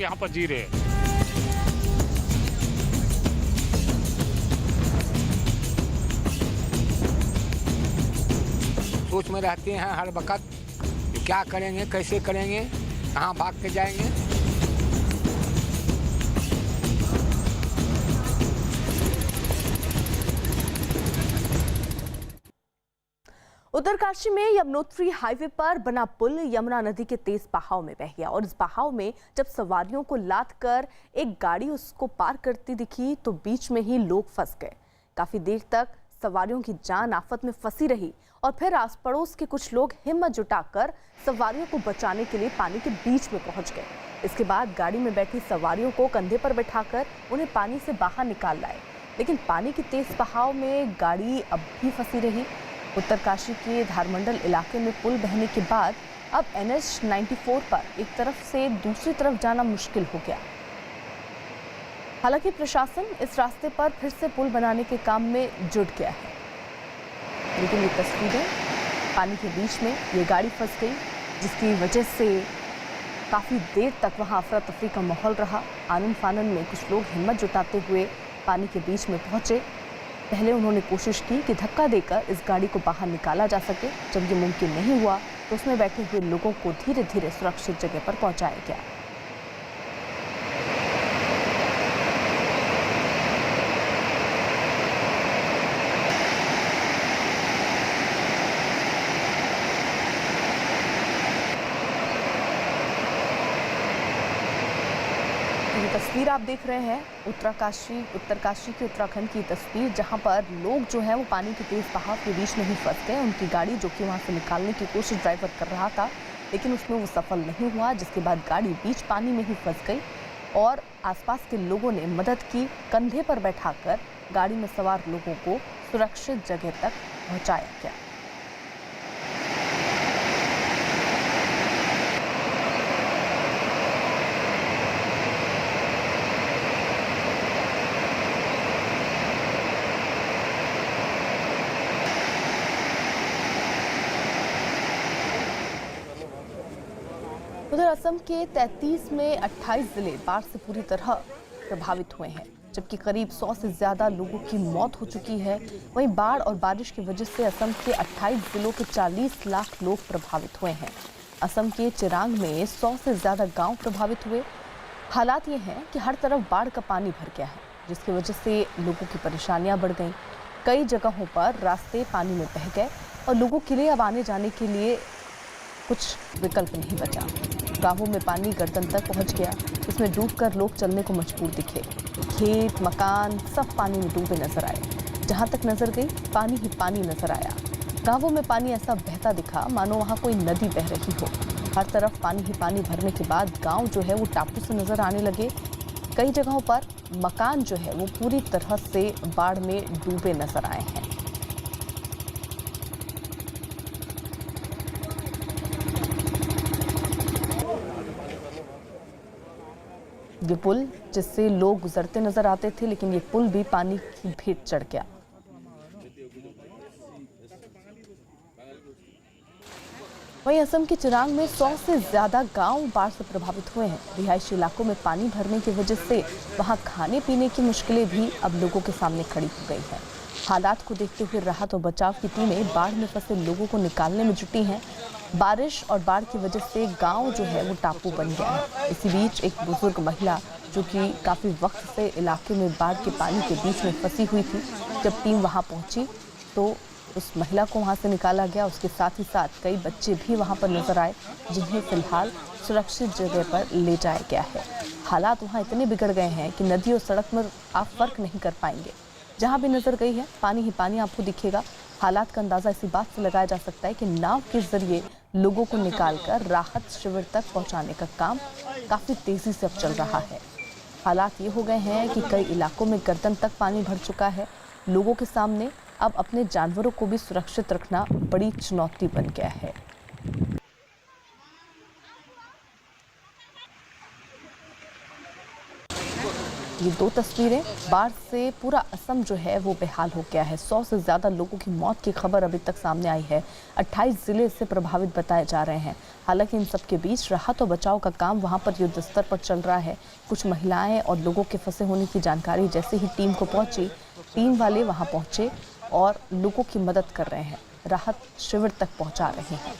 यहाँ पर जी रहे हैं। सोच में रहते हैं हर वक्त कि क्या करेंगे, कैसे करेंगे, कहाँ भाग के जाएंगे। उत्तरकाशी में यमुनोत्री हाईवे पर बना पुल यमुना नदी के तेज बहाव में बह गया और इस बहाव में जब सवारियों को लाद कर एक गाड़ी उसको पार करती दिखी तो बीच में ही लोग फंस गए। काफी देर तक सवारियों की जान आफत में फंसी रही और फिर आस पड़ोस के कुछ लोग हिम्मत जुटाकर सवारियों को बचाने के लिए पानी के बीच में पहुंच गए। इसके बाद गाड़ी में बैठी सवारियों को कंधे पर बैठाकर उन्हें पानी से बाहर निकाल लाए, लेकिन पानी के तेज बहाव में गाड़ी अब भी फंसी रही। उत्तरकाशी के धारमंडल इलाके में पुल बहने के बाद अब NH 94 पर एक तरफ से दूसरी तरफ जाना मुश्किल हो गया। हालांकि प्रशासन इस रास्ते पर फिर से पुल बनाने के काम में जुट गया है, लेकिन ये तस्वीरें पानी के बीच में ये गाड़ी फंस गई, जिसकी वजह से काफ़ी देर तक वहाँ अफरा तफरी का माहौल रहा। आनन फानन में कुछ लोग हिम्मत जुटाते हुए पानी के बीच में पहुँचे। पहले उन्होंने कोशिश की कि धक्का देकर इस गाड़ी को बाहर निकाला जा सके। जब ये मुमकिन नहीं हुआ तो उसमें बैठे हुए लोगों को धीरे धीरे सुरक्षित जगह पर पहुंचाया गया। ये तस्वीर आप देख रहे हैं उत्तरकाशी की उत्तराखंड की तस्वीर, जहां पर लोग जो है वो पानी के तेज बहाव के बीच में ही फंस गए। उनकी गाड़ी जो कि वहां से निकालने की कोशिश ड्राइवर कर रहा था, लेकिन उसमें वो सफल नहीं हुआ, जिसके बाद गाड़ी बीच पानी में ही फंस गई और आसपास के लोगों ने मदद की। कंधे पर बैठाकर गाड़ी में सवार लोगों को सुरक्षित जगह तक पहुँचाया गया। उधर असम के 33 में 28 जिले बाढ़ से पूरी तरह प्रभावित हुए हैं, जबकि करीब 100 से ज्यादा लोगों की मौत हो चुकी है। वहीं बाढ़ और बारिश की वजह से असम के 28 जिलों के 40 लाख लोग प्रभावित हुए हैं। असम के चिरांग में 100 से ज्यादा गांव प्रभावित हुए। हालात ये हैं कि हर तरफ बाढ़ का पानी भर गया है, जिसकी वजह से लोगों की परेशानियां बढ़ गई। कई जगहों पर रास्ते पानी में बह गए और लोगों के लिए अब आने जाने के लिए कुछ विकल्प नहीं बचा। गांवों में पानी गर्दन तक पहुंच गया, इसमें डूबकर लोग चलने को मजबूर दिखे। खेत मकान सब पानी में डूबे नजर आए। जहां तक नजर गई पानी ही पानी नजर आया। गांवों में पानी ऐसा बहता दिखा मानो वहां कोई नदी बह रही हो। हर तरफ पानी ही पानी भरने के बाद गांव जो है वो टापू से नजर आने लगे। कई जगहों पर मकान जो है वो पूरी तरह से बाढ़ में डूबे नजर आए हैं। ये पुल जिससे लोग गुजरते नजर आते थे, लेकिन ये पुल भी पानी की भेंट चढ़ गया। वहीं असम के चिरांग में 100 से ज्यादा गांव बाढ़ से प्रभावित हुए हैं। रिहायशी इलाकों में पानी भरने की वजह से वहां खाने पीने की मुश्किलें भी अब लोगों के सामने खड़ी हो गई हैं। हालात को देखते हुए राहत और बचाव की टीमें बाढ़ में फंसे लोगों को निकालने में जुटी हैं। बारिश और बाढ़ की वजह से गांव जो है वो टापू बन गया है। इसी बीच एक बुजुर्ग महिला जो कि काफ़ी वक्त से इलाके में बाढ़ के पानी के बीच में फंसी हुई थी, जब टीम वहां पहुंची तो उस महिला को वहां से निकाला गया। उसके साथ ही साथ कई बच्चे भी वहां पर नजर आए, जिन्हें फिलहाल सुरक्षित जगह पर ले जाया गया है। हालात वहां इतने बिगड़ गए हैं कि नदी और सड़क में आप फर्क नहीं कर पाएंगे। जहां भी नजर गई है पानी ही पानी आपको दिखेगा। हालात का अंदाजा इसी बात से लगाया जा सकता है कि नाव के जरिए लोगों को निकालकर राहत शिविर तक पहुंचाने का काम काफी तेजी से अब चल रहा है। हालात ये हो गए हैं कि कई इलाकों में गर्दन तक पानी भर चुका है। लोगों के सामने अब अपने जानवरों को भी सुरक्षित रखना बड़ी चुनौती बन गया है। ये दो तस्वीरें, बाढ़ से पूरा असम जो है वो बेहाल हो गया है। 100 से ज़्यादा लोगों की मौत की खबर अभी तक सामने आई है। 28 जिले इससे प्रभावित बताए जा रहे हैं। हालांकि इन सब के बीच राहत और बचाव का काम वहां पर युद्ध स्तर पर चल रहा है। कुछ महिलाएं और लोगों के फंसे होने की जानकारी जैसे ही टीम को पहुंची, टीम वाले वहां पहुंचे और लोगों की मदद कर रहे हैं, राहत शिविर तक पहुँचा रहे हैं।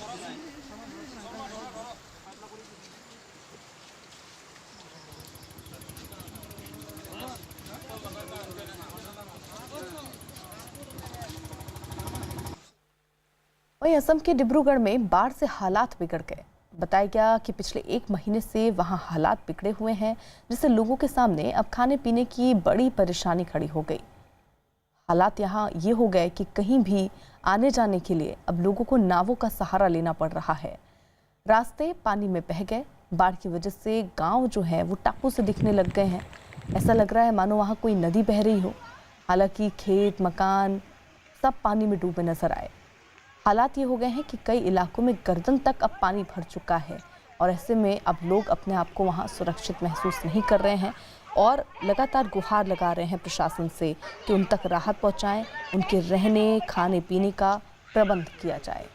वहीं असम के डिब्रूगढ़ में बाढ़ से हालात बिगड़ गए। बताया गया कि पिछले 1 महीने से वहां हालात बिगड़े हुए हैं, जिससे लोगों के सामने अब खाने पीने की बड़ी परेशानी खड़ी हो गई। हालात यहां ये हो गए कि कहीं भी आने जाने के लिए अब लोगों को नावों का सहारा लेना पड़ रहा है। रास्ते पानी में बह गए। बाढ़ की वजह से गाँव जो है वो टापू से दिखने लग गए हैं। ऐसा लग रहा है मानो वहाँ कोई नदी बह रही हो। हालांकि खेत मकान सब पानी में डूबे नजर आए। हालात ये हो गए हैं कि कई इलाकों में गर्दन तक अब पानी भर चुका है और ऐसे में अब लोग अपने आप को वहाँ सुरक्षित महसूस नहीं कर रहे हैं और लगातार गुहार लगा रहे हैं प्रशासन से कि उन तक राहत पहुँचाएं, उनके रहने खाने पीने का प्रबंध किया जाए।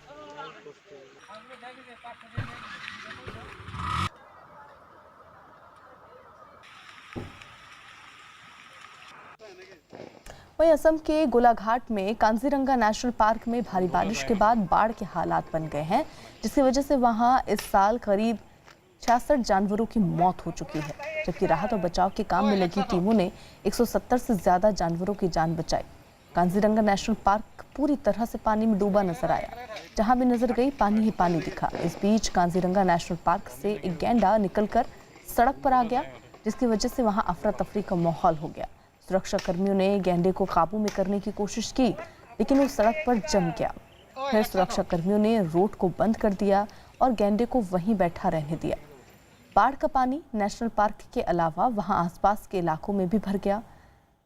वहीं असम के गोलाघाट में कांजीरंगा नेशनल पार्क में भारी बारिश के बाद बाढ़ के हालात बन गए हैं, जिसकी वजह से वहां इस साल करीब 66 जानवरों की मौत हो चुकी है, जबकि राहत और बचाव के काम में लगी टीमों ने 170 से ज्यादा जानवरों की जान बचाई। कांजीरंगा नेशनल पार्क पूरी तरह से पानी में डूबा नजर आया। जहां भी नजर गई पानी ही पानी दिखा। इस बीच कांजीरंगा नेशनल पार्क से एक गैंडा निकलकर सड़क पर आ गया, जिसकी वजह से वहां अफरा तफरी का माहौल हो गया। सुरक्षा कर्मियों ने गैंडे को काबू में करने की कोशिश की, लेकिन वो सड़क पर जम गया। फिर सुरक्षा कर्मियों ने रोड को बंद कर दिया और गैंडे को वहीं बैठा रहने दिया। बाढ़ का पानी नेशनल पार्क के अलावा वहां आसपास के इलाकों में भी भर गया,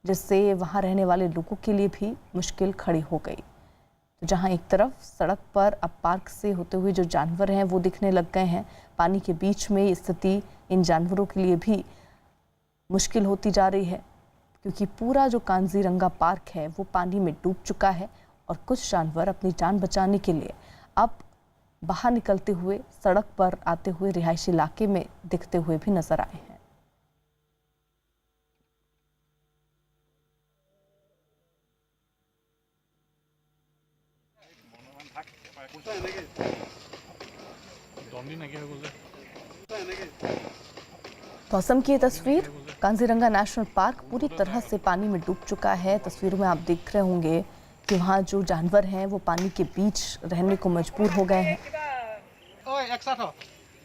जिससे वहां रहने वाले लोगों के लिए भी मुश्किल खड़ी हो गई। तो जहां एक तरफ सड़क पर अब पार्क से होते हुए जो जानवर हैं वो दिखने लग गए हैं, पानी के बीच में स्थिति इन जानवरों के लिए भी मुश्किल होती जा रही है, क्योंकि पूरा जो कांजीरंगा पार्क है वो पानी में डूब चुका है और कुछ जानवर अपनी जान बचाने के लिए अब बाहर निकलते हुए सड़क पर आते हुए रिहायशी इलाके में दिखते हुए भी नजर आए हैं। तो असम की ये तस्वीर, कांजीरंगा नेशनल पार्क पूरी तरह से पानी में डूब चुका है। तस्वीरों में आप देख रहे होंगे कि वहाँ जो जानवर हैं वो पानी के बीच रहने को मजबूर हो गए हैं।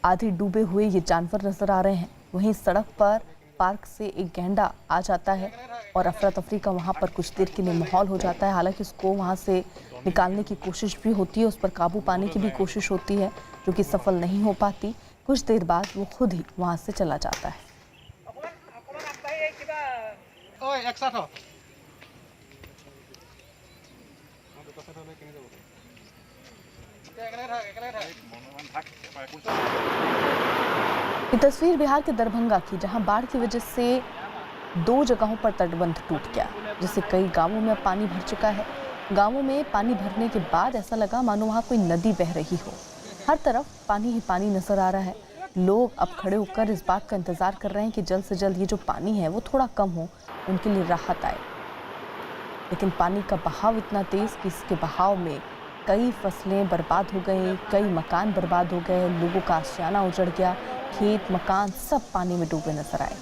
आधे डूबे हुए ये जानवर नजर आ रहे हैं। वहीं सड़क पर पार्क से एक गैंडा आ जाता है और अफरा तफरी का वहाँ पर कुछ देर के लिए माहौल हो जाता है। हालांकि उसको वहाँ से निकालने की कोशिश भी होती है, उस पर काबू पाने की भी कोशिश होती है, जो कि सफल नहीं हो पाती। कुछ देर बाद वो खुद ही वहाँ से चला जाता है। ये तस्वीर बिहार के दरभंगा की, जहां बाढ़ की वजह से 2 जगहों पर तटबंध टूट गया, जिससे कई गांवों में पानी भर चुका है। गांवों में पानी भरने के बाद ऐसा लगा मानो वहां कोई नदी बह रही हो। हर तरफ पानी ही पानी नजर आ रहा है। लोग अब खड़े होकर इस बात का इंतजार कर रहे हैं कि जल्द से जल्द ये जो पानी है वो थोड़ा कम हो, उनके लिए राहत आए। लेकिन पानी का बहाव इतना तेज कि इसके बहाव में कई फसलें बर्बाद हो गई, कई मकान बर्बाद हो गए, लोगों का आशियाना उजड़ गया, खेत मकान सब पानी में डूबे नजर आए।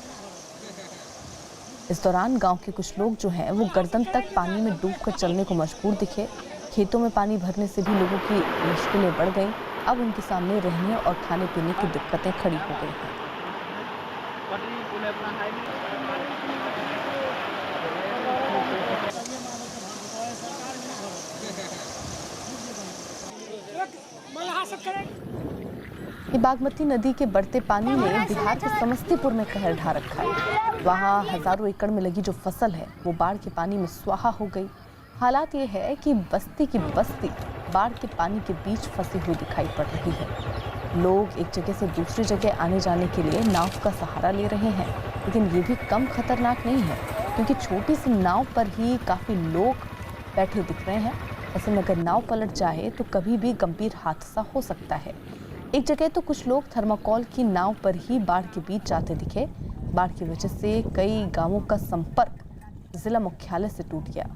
इस दौरान गांव के कुछ लोग जो हैं वो गर्दन तक पानी में डूबकर चलने को मजबूर दिखे। खेतों में पानी भरने से भी लोगों की मुश्किलें बढ़ गईं। अब उनके सामने रहने और खाने पीने की दिक्कतें खड़ी हो गई हैं। ये बागमती नदी के बढ़ते पानी ने बिहार के समस्तीपुर में कहर ढा रखा है। वहाँ हजारों एकड़ में लगी जो फसल है वो बाढ़ के पानी में स्वाहा हो गई। हालात ये है कि बस्ती की बस्ती बाढ़ के पानी के बीच फंसी हुई दिखाई पड़ रही है। लोग एक जगह से दूसरी जगह आने जाने के लिए नाव का सहारा ले रहे हैं। लेकिन ये भी कम खतरनाक नहीं है, क्योंकि छोटी सी नाव पर ही काफ़ी लोग बैठे दिख रहे हैं। ऐसे में अगर नाव पलट जाए तो कभी भी गंभीर हादसा हो सकता है। एक जगह तो कुछ लोग थर्माकोल की नाव पर ही बाढ़ के बीच जाते दिखे। बाढ़ की वजह से कई गांवों का संपर्क जिला मुख्यालय से टूट गया।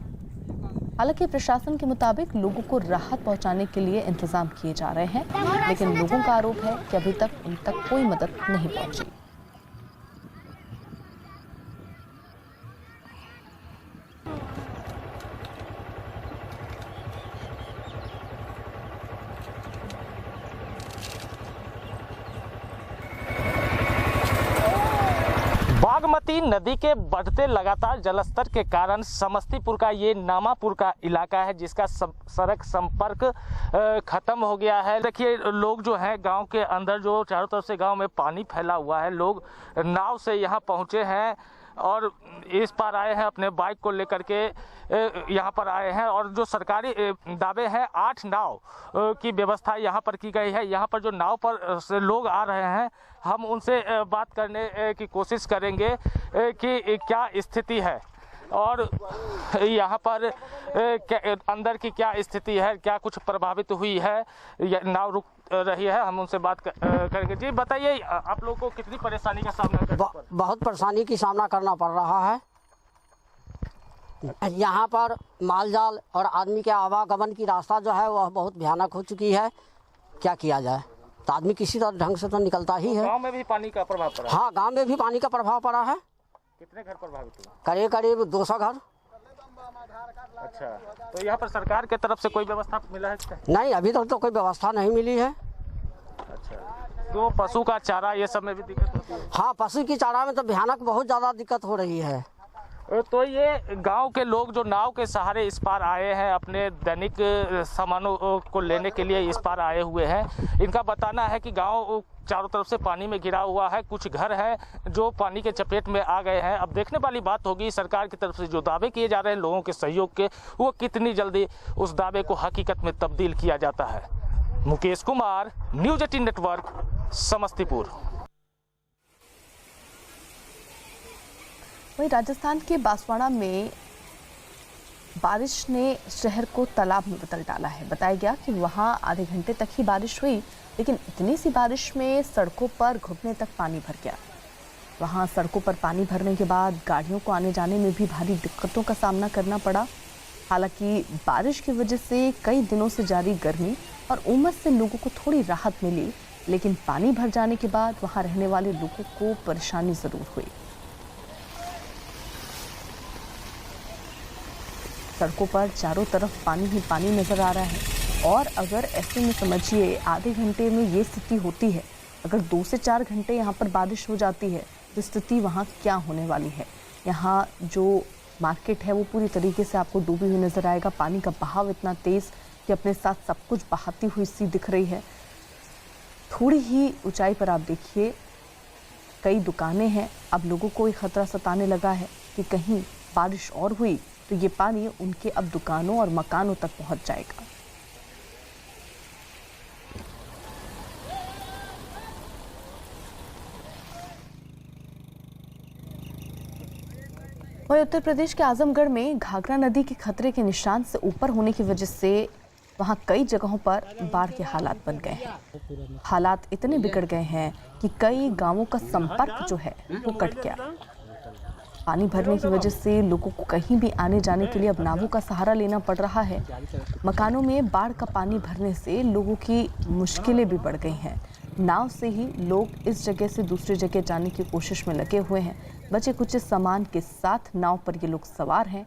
हालांकि प्रशासन के मुताबिक लोगों को राहत पहुंचाने के लिए इंतजाम किए जा रहे हैं, लेकिन लोगों का आरोप है कि अभी तक उन तक कोई मदद नहीं पहुंची। बागमती नदी के बढ़ते लगातार जलस्तर के कारण समस्तीपुर का ये नामापुर का इलाका है, जिसका सड़क संपर्क खत्म हो गया है। देखिए, लोग जो हैं गांव के अंदर, जो चारों तरफ से गांव में पानी फैला हुआ है, लोग नाव से यहां पहुंचे हैं और इस पार आए हैं, अपने बाइक को लेकर के यहाँ पर आए हैं। और जो सरकारी दावे हैं, 8 नाव की व्यवस्था यहाँ पर की गई है। यहाँ पर जो नाव पर से लोग आ रहे हैं, हम उनसे बात करने की कोशिश करेंगे कि क्या स्थिति है और यहाँ पर अंदर की क्या स्थिति है, क्या कुछ प्रभावित हुई है, नाव रुक रही है। हम उनसे बात करेंगे। जी बताइए, आप लोगों को कितनी परेशानी का सामना करना पड़ रहा है? बहुत परेशानी की सामना करना पड़ रहा है। यहाँ पर मालजाल और आदमी के आवागमन की रास्ता जो है वह बहुत भयानक हो चुकी है। क्या किया जाए, तो आदमी किसी तरह ढंग से तो निकलता ही है। गांव में भी पानी का प्रभाव पड़ा है? हाँ, गांव में भी पानी का प्रभाव पड़ा है। कितने घर प्रभावित हुए? करीब करीब 200 घर। अच्छा, तो यहाँ पर सरकार के तरफ से कोई व्यवस्था मिला है क्या? नहीं, अभी तक तो कोई व्यवस्था नहीं मिली है। अच्छा, तो पशु का चारा ये सब में भी दिक्कत होती है? हाँ, पशु की चारा में तो भयानक बहुत ज़्यादा दिक्कत हो रही है। तो ये गांव के लोग जो नाव के सहारे इस पार आए हैं, अपने दैनिक सामानों को लेने के लिए इस पार आए हुए हैं, इनका बताना है कि गांव चारों तरफ से पानी में घिरा हुआ है। कुछ घर हैं जो पानी के चपेट में आ गए हैं। अब देखने वाली बात होगी सरकार की तरफ से जो दावे किए जा रहे हैं लोगों के सहयोग के, वो कितनी जल्दी उस दावे को हकीकत में तब्दील किया जाता है। Mukesh Kumar, news 18 network, Samastipur. वहीं राजस्थान के बांसवाड़ा में बारिश ने शहर को तालाब में बदल डाला है। बताया गया कि वहां आधे घंटे तक ही बारिश हुई, लेकिन इतनी सी बारिश में सड़कों पर घुटने तक पानी भर गया। वहां सड़कों पर पानी भरने के बाद गाड़ियों को आने जाने में भी भारी दिक्कतों का सामना करना पड़ा। हालांकि बारिश की वजह से कई दिनों से जारी गर्मी और उमस से लोगों को थोड़ी राहत मिली, लेकिन पानी भर जाने के बाद वहां रहने वाले लोगों को परेशानी जरूर हुई। सड़कों पर चारों तरफ पानी ही पानी नजर आ रहा है और अगर ऐसे में समझिए आधे घंटे में ये स्थिति होती है, अगर 2 से 4 घंटे यहाँ पर बारिश हो जाती है तो स्थिति वहाँ क्या होने वाली है। यहाँ जो मार्केट है वो पूरी तरीके से आपको डूबी हुई नजर आएगा। पानी का बहाव इतना तेज कि अपने साथ सब कुछ बहाती हुई सी दिख रही है। थोड़ी ही ऊंचाई पर आप देखिए कई दुकानें हैं। अब लोगों को एक खतरा सताने लगा है कि कहीं बारिश और हुई तो ये पानी उनके अब दुकानों और मकानों तक पहुंच जाएगा। वहीं उत्तर प्रदेश के आजमगढ़ में घाघरा नदी के खतरे के निशान से ऊपर होने की वजह से वहां कई जगहों पर बाढ़ के हालात बन गए हैं। हालात इतने बिगड़ गए हैं कि कई गांवों का संपर्क जो है वो कट गया। पानी भरने की वजह से लोगों को कहीं भी आने जाने के लिए अब नावों का सहारा लेना पड़ रहा है। मकानों में बाढ़ का पानी भरने से लोगों की मुश्किलें भी बढ़ गई हैं। नाव से ही लोग इस जगह से दूसरी जगह जाने की कोशिश में लगे हुए हैं। बचे कुछ सामान के साथ नाव पर ये लोग सवार हैं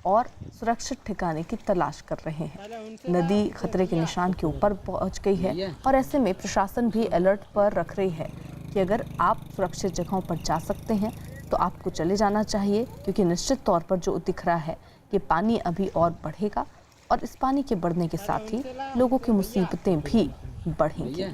और सुरक्षित ठिकाने की तलाश कर रहे हैं। नदी खतरे के निशान के ऊपर पहुंच गई है और ऐसे में प्रशासन भी अलर्ट पर रख रही है कि अगर आप सुरक्षित जगहों पर जा सकते हैं तो आपको चले जाना चाहिए, क्योंकि निश्चित तौर पर जो दिख रहा है कि पानी अभी और बढ़ेगा और इस पानी के बढ़ने के साथ ही लोगों की मुसीबतें भी बढ़ेंगी।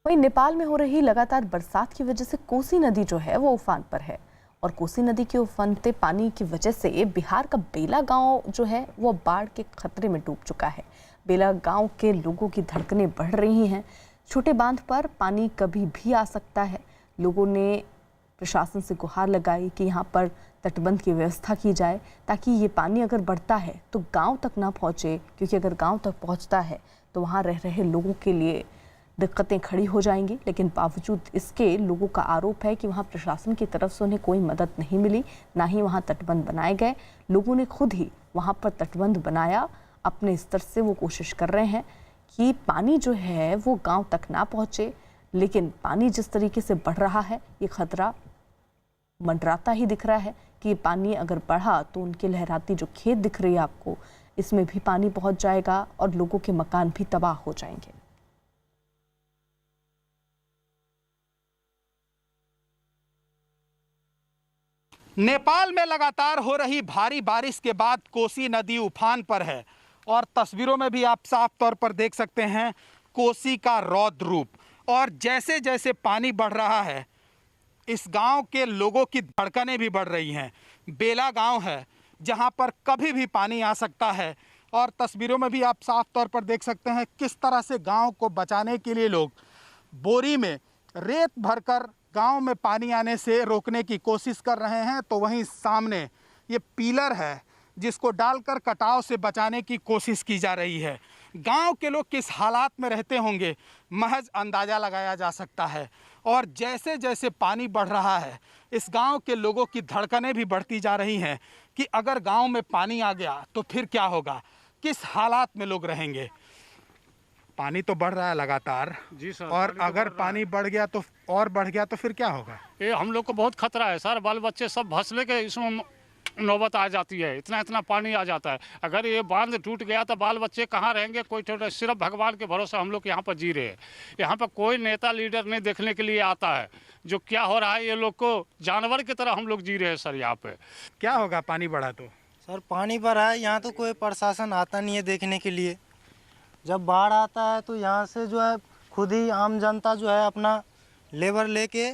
वहीं वहीं नेपाल में हो रही लगातार बरसात की वजह से कोसी नदी जो है वो उफान पर है और कोसी नदी के उफनते पानी की वजह से बिहार का बेला गांव जो है वो बाढ़ के खतरे में डूब चुका है। बेला गांव के लोगों की धड़कनें बढ़ रही हैं। छोटे बांध पर पानी कभी भी आ सकता है। लोगों ने प्रशासन से गुहार लगाई कि यहाँ पर तटबंध की व्यवस्था की जाए ताकि ये पानी अगर बढ़ता है तो गांव तक ना पहुँचे, क्योंकि अगर गांव तक पहुँचता है तो वहाँ रह रहे लोगों के लिए दिक्कतें खड़ी हो जाएंगी। लेकिन बावजूद इसके लोगों का आरोप है कि वहाँ प्रशासन की तरफ से उन्हें कोई मदद नहीं मिली, ना ही वहाँ तटबंध बनाए गए। लोगों ने खुद ही वहाँ पर तटबंध बनाया। अपने स्तर से वो कोशिश कर रहे हैं कि पानी जो है वो गांव तक ना पहुँचे, लेकिन पानी जिस तरीके से बढ़ रहा है ये खतरा मंडराता ही दिख रहा है कि पानी अगर बढ़ा तो उनके लहराती जो खेत दिख रही है आपको, इसमें भी पानी पहुँच जाएगा और लोगों के मकान भी तबाह हो जाएंगे। नेपाल में लगातार हो रही भारी बारिश के बाद कोसी नदी उफान पर है और तस्वीरों में भी आप साफ तौर पर देख सकते हैं कोसी का रौद्र रूप। और जैसे जैसे पानी बढ़ रहा है इस गांव के लोगों की धड़कनें भी बढ़ रही हैं। बेला गांव है जहां पर कभी भी पानी आ सकता है और तस्वीरों में भी आप साफ तौर पर देख सकते हैं किस तरह से गांव को बचाने के लिए लोग बोरी में रेत भरकर गांव में पानी आने से रोकने की कोशिश कर रहे हैं। तो वहीं सामने ये पिलर है जिसको डालकर कटाव से बचाने की कोशिश की जा रही है। गांव के लोग किस हालात में रहते होंगे महज अंदाज़ा लगाया जा सकता है। और जैसे जैसे पानी बढ़ रहा है इस गांव के लोगों की धड़कनें भी बढ़ती जा रही हैं कि अगर गांव में पानी आ गया तो फिर क्या होगा, किस हालात में लोग रहेंगे। पानी तो बढ़ रहा है लगातार जी सर, और अगर पानी बढ़ गया तो और बढ़ गया तो फिर क्या होगा? ये हम लोग को बहुत खतरा है सर। बाल बच्चे सब भंसले के इसमें नौबत आ जाती है। इतना पानी आ जाता है। अगर ये बांध टूट गया तो बाल बच्चे कहाँ रहेंगे? कोई सिर्फ भगवान के भरोसे हम लोग यहाँ पर जी रहे हैं। यहाँ पर कोई नेता लीडर नहीं देखने के लिए आता है। जो क्या हो रहा है ये लोग को जानवर की तरह हम लोग जी रहे हैं सर। यहाँ पे क्या होगा पानी बढ़ा तो? सर पानी बढ़ा है, यहाँ तो कोई प्रशासन आता नहीं है देखने के लिए। जब बाढ़ आता है तो यहाँ से जो है खुद ही आम जनता जो है अपना लेबर लेके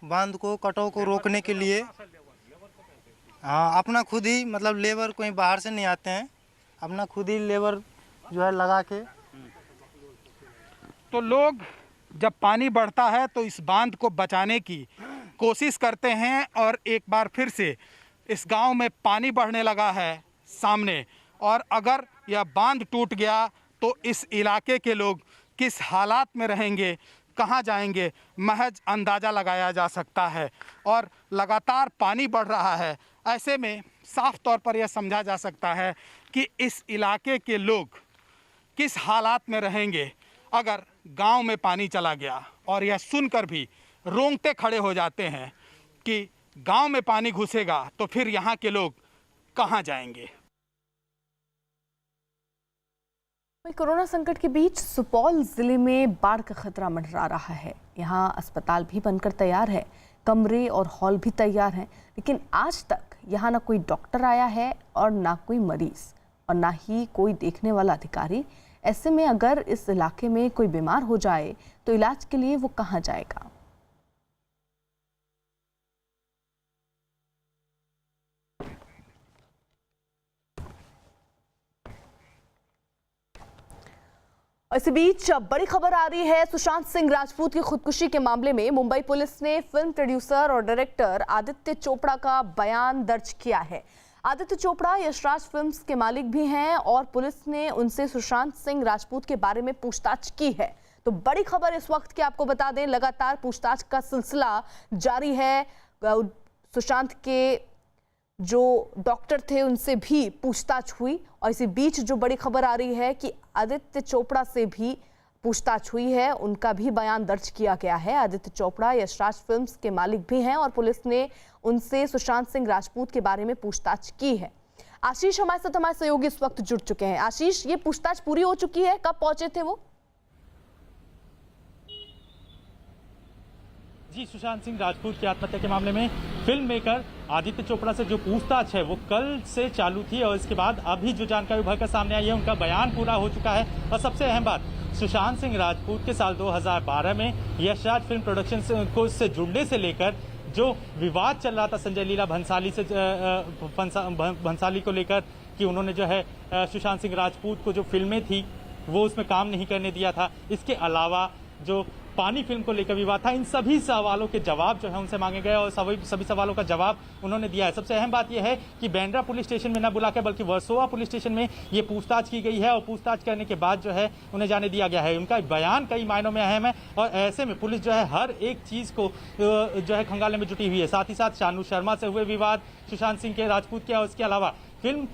बांध को कटाव को रोकने के लिए, हाँ अपना खुद ही मतलब लेबर कोई बाहर से नहीं आते हैं, अपना खुद ही लेबर जो है लगा के। तो लोग जब पानी बढ़ता है तो इस बांध को बचाने की कोशिश करते हैं और एक बार फिर से इस गांव में पानी बढ़ने लगा है सामने। और अगर यह बांध टूट गया तो इस इलाके के लोग किस हालात में रहेंगे, कहाँ जाएंगे, महज अंदाज़ा लगाया जा सकता है। और लगातार पानी बढ़ रहा है, ऐसे में साफ तौर पर यह समझा जा सकता है कि इस इलाके के लोग किस हालात में रहेंगे अगर गांव में पानी चला गया। और यह सुनकर भी रोंगटे खड़े हो जाते हैं कि गांव में पानी घुसेगा तो फिर यहाँ के लोग कहाँ जाएंगे। कोरोना संकट के बीच सुपौल जिले में बाढ़ का खतरा मंडरा रहा है। यहाँ अस्पताल भी बनकर तैयार है, कमरे और हॉल भी तैयार हैं, लेकिन आज तक यहाँ ना कोई डॉक्टर आया है और ना कोई मरीज और ना ही कोई देखने वाला अधिकारी। ऐसे में अगर इस इलाके में कोई बीमार हो जाए तो इलाज के लिए वो कहाँ जाएगा? इसी बीच बड़ी खबर आ रही है सुशांत सिंह राजपूत की खुदकुशी के मामले में मुंबई पुलिस ने फिल्म प्रोड्यूसर और डायरेक्टर आदित्य चोपड़ा का बयान दर्ज किया है। आदित्य चोपड़ा यशराज फिल्म्स के मालिक भी हैं और पुलिस ने उनसे सुशांत सिंह राजपूत के बारे में पूछताछ की है। तो बड़ी खबर इस वक्त की आपको बता दें, लगातार पूछताछ का सिलसिला जारी है। सुशांत के जो डॉक्टर थे उनसे भी पूछताछ हुई और इसी बीच जो बड़ी खबर आ रही है कि आदित्य चोपड़ा से भी पूछताछ हुई है, उनका भी बयान दर्ज किया गया है। आदित्य चोपड़ा यशराज फिल्म्स के मालिक भी हैं और पुलिस ने उनसे सुशांत सिंह राजपूत के बारे में पूछताछ की है। आशीष हमारे साथ हमारे सहयोगी इस वक्त जुड़ चुके हैं। आशीष, ये पूछताछ पूरी हो चुकी है, कब पहुंचे थे वो? जी, सुशांत सिंह राजपूत की आत्महत्या के मामले में फिल्म मेकर आदित्य चोपड़ा से जो पूछताछ है वो कल से चालू थी और इसके बाद अभी जो जानकारी उभर कर सामने आई है उनका बयान पूरा हो चुका है। और सबसे अहम बात, सुशांत सिंह राजपूत के साल 2012 में यश राज फिल्म प्रोडक्शन को से जुड़ने से लेकर जो विवाद चल रहा था संजय लीला भंसाली को लेकर कि उन्होंने जो है सुशांत सिंह राजपूत को जो फिल्में थी वो उसमें काम नहीं करने दिया था, इसके अलावा जो पानी फिल्म को लेकर विवाद था, इन सभी सवालों के जवाब जो है उनसे मांगे गए और सभी सवालों का जवाब उन्होंने दिया है। सबसे अहम बात यह है कि बांद्रा पुलिस स्टेशन में न बुलाकर बल्कि वर्सोवा पुलिस स्टेशन में ये पूछताछ की गई है और पूछताछ करने के बाद जो है उन्हें जाने दिया गया है। उनका बयान कई मायनों में अहम है और ऐसे में पुलिस जो है हर एक चीज़ को जो है खंगालने में जुटी हुई है। साथ ही साथ शानू शर्मा से हुए विवाद, सुशांत सिंह के राजपूत के और उसके अलावा फिल्म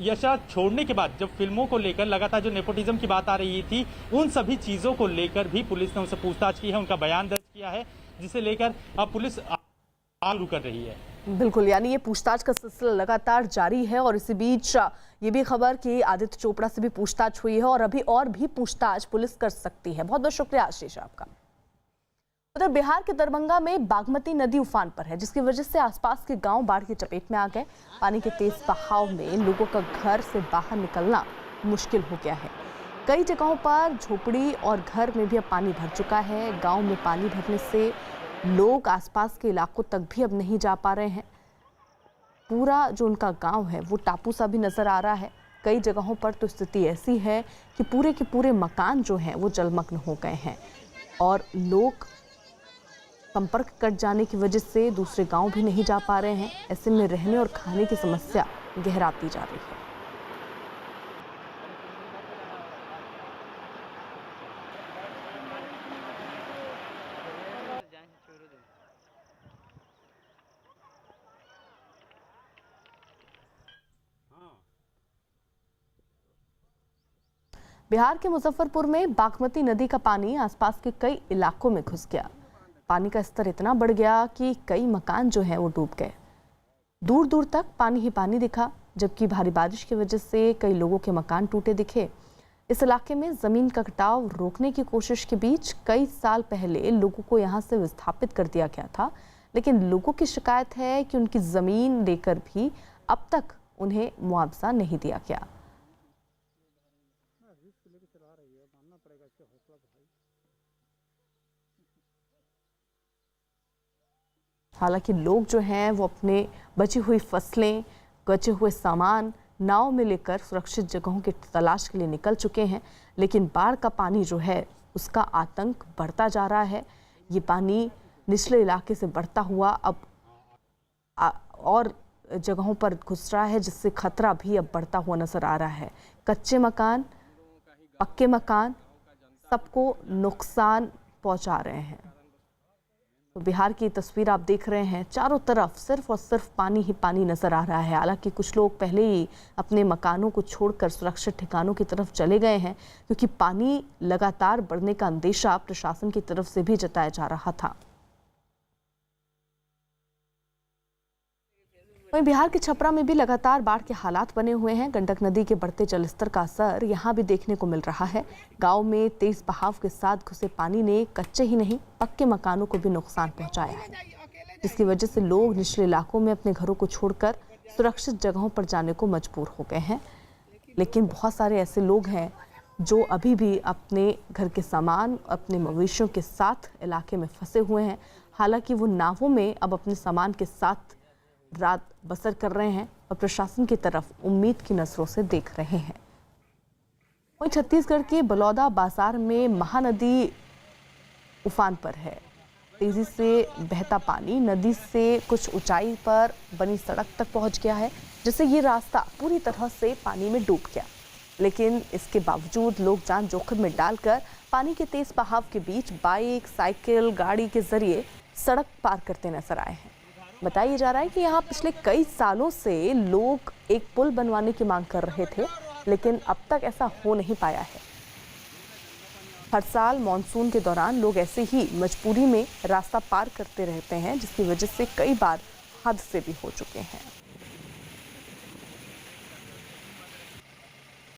यशराज छोड़ने के बाद जब फिल्मों को लेकर लगातार जो नेपोटिज्म की बात आ रही थी, उन सभी चीज़ों को लेकर भी पुलिस ने उनसे पूछताछ की है, उनका बयान दर्ज किया है, जिसे लेकर अब पुलिस आगे कर रही है। बिल्कुल, यानी ये पूछताछ का सिलसिला लगातार जारी है और इसी बीच ये भी खबर कि आदित्य चोपड़ा से भी पूछताछ हुई है और अभी और भी पूछताछ पुलिस कर सकती है। बहुत बहुत शुक्रिया आशीष आपका। उधर बिहार के दरभंगा में बागमती नदी उफान पर है, जिसकी वजह से आसपास के गांव बाढ़ की चपेट में आ गए। पानी के तेज बहाव में लोगों का घर से बाहर निकलना मुश्किल हो गया है। कई जगहों पर झोपड़ी और घर में भी अब पानी भर चुका है। गांव में पानी भरने से लोग आसपास के इलाकों तक भी अब नहीं जा पा रहे हैं। पूरा जो उनका गांव है वो टापू सा भी नजर आ रहा है। कई जगहों पर तो स्थिति ऐसी है कि पूरे के पूरे मकान जो हैं वो जलमग्न हो गए हैं और लोग संपर्क कट जाने की वजह से दूसरे गांव भी नहीं जा पा रहे हैं। ऐसे में रहने और खाने की समस्या गहराती जा रही है। बिहार के मुजफ्फरपुर में बागमती नदी का पानी आसपास के कई इलाकों में घुस गया। पानी का स्तर इतना बढ़ गया कि कई मकान जो हैं वो डूब गए। दूर दूर तक पानी ही पानी दिखा, जबकि भारी बारिश की वजह से कई लोगों के मकान टूटे दिखे। इस इलाके में जमीन का कटाव रोकने की कोशिश के बीच कई साल पहले लोगों को यहां से विस्थापित कर दिया गया था, लेकिन लोगों की शिकायत है कि उनकी जमीन लेकर भी अब तक उन्हें मुआवजा नहीं दिया गया। हालांकि लोग जो हैं वो अपने बची हुई फसलें, बचे हुए सामान नाव में लेकर सुरक्षित जगहों की तलाश के लिए निकल चुके हैं, लेकिन बाढ़ का पानी जो है उसका आतंक बढ़ता जा रहा है। ये पानी निचले इलाके से बढ़ता हुआ अब और जगहों पर घुस रहा है, जिससे खतरा भी अब बढ़ता हुआ नजर आ रहा है। कच्चे मकान, पक्के मकान सबको नुकसान पहुंचा रहे हैं। तो बिहार की तस्वीर आप देख रहे हैं, चारों तरफ सिर्फ और सिर्फ पानी ही पानी नजर आ रहा है। हालांकि कुछ लोग पहले ही अपने मकानों को छोड़कर सुरक्षित ठिकानों की तरफ चले गए हैं, क्योंकि पानी लगातार बढ़ने का अंदेशा प्रशासन की तरफ से भी जताया जा रहा था। वहीं बिहार के छपरा में भी लगातार बाढ़ के हालात बने हुए हैं। गंडक नदी के बढ़ते जलस्तर का असर यहां भी देखने को मिल रहा है। गांव में तेज बहाव के साथ घुसे पानी ने कच्चे ही नहीं पक्के मकानों को भी नुकसान पहुंचाया है, जिसकी वजह से लोग निचले इलाकों में अपने घरों को छोड़कर सुरक्षित जगहों पर जाने को मजबूर हो गए हैं। लेकिन बहुत सारे ऐसे लोग हैं जो अभी भी अपने घर के सामान, अपने मवेशियों के साथ इलाके में फंसे हुए हैं। हालांकि वो नावों में अब अपने सामान के साथ रात बसर कर रहे हैं और प्रशासन की तरफ उम्मीद की नजरों से देख रहे हैं। वहीं छत्तीसगढ़ के बलौदा बाजार में महानदी उफान पर है। तेजी से बहता पानी नदी से कुछ ऊंचाई पर बनी सड़क तक पहुंच गया है, जिससे ये रास्ता पूरी तरह से पानी में डूब गया। लेकिन इसके बावजूद लोग जान जोखिम में डालकर पानी के तेज बहाव के बीच बाइक, साइकिल, गाड़ी के जरिए सड़क पार करते नजर आए हैं। बताया जा रहा है कि यहाँ पिछले कई सालों से लोग एक पुल बनवाने की मांग कर रहे थे, लेकिन अब तक ऐसा हो नहीं पाया है। हर साल मॉनसून के दौरान लोग ऐसे ही मजबूरी में रास्ता पार करते रहते हैं, जिसकी वजह से कई बार हादसे भी हो चुके हैं।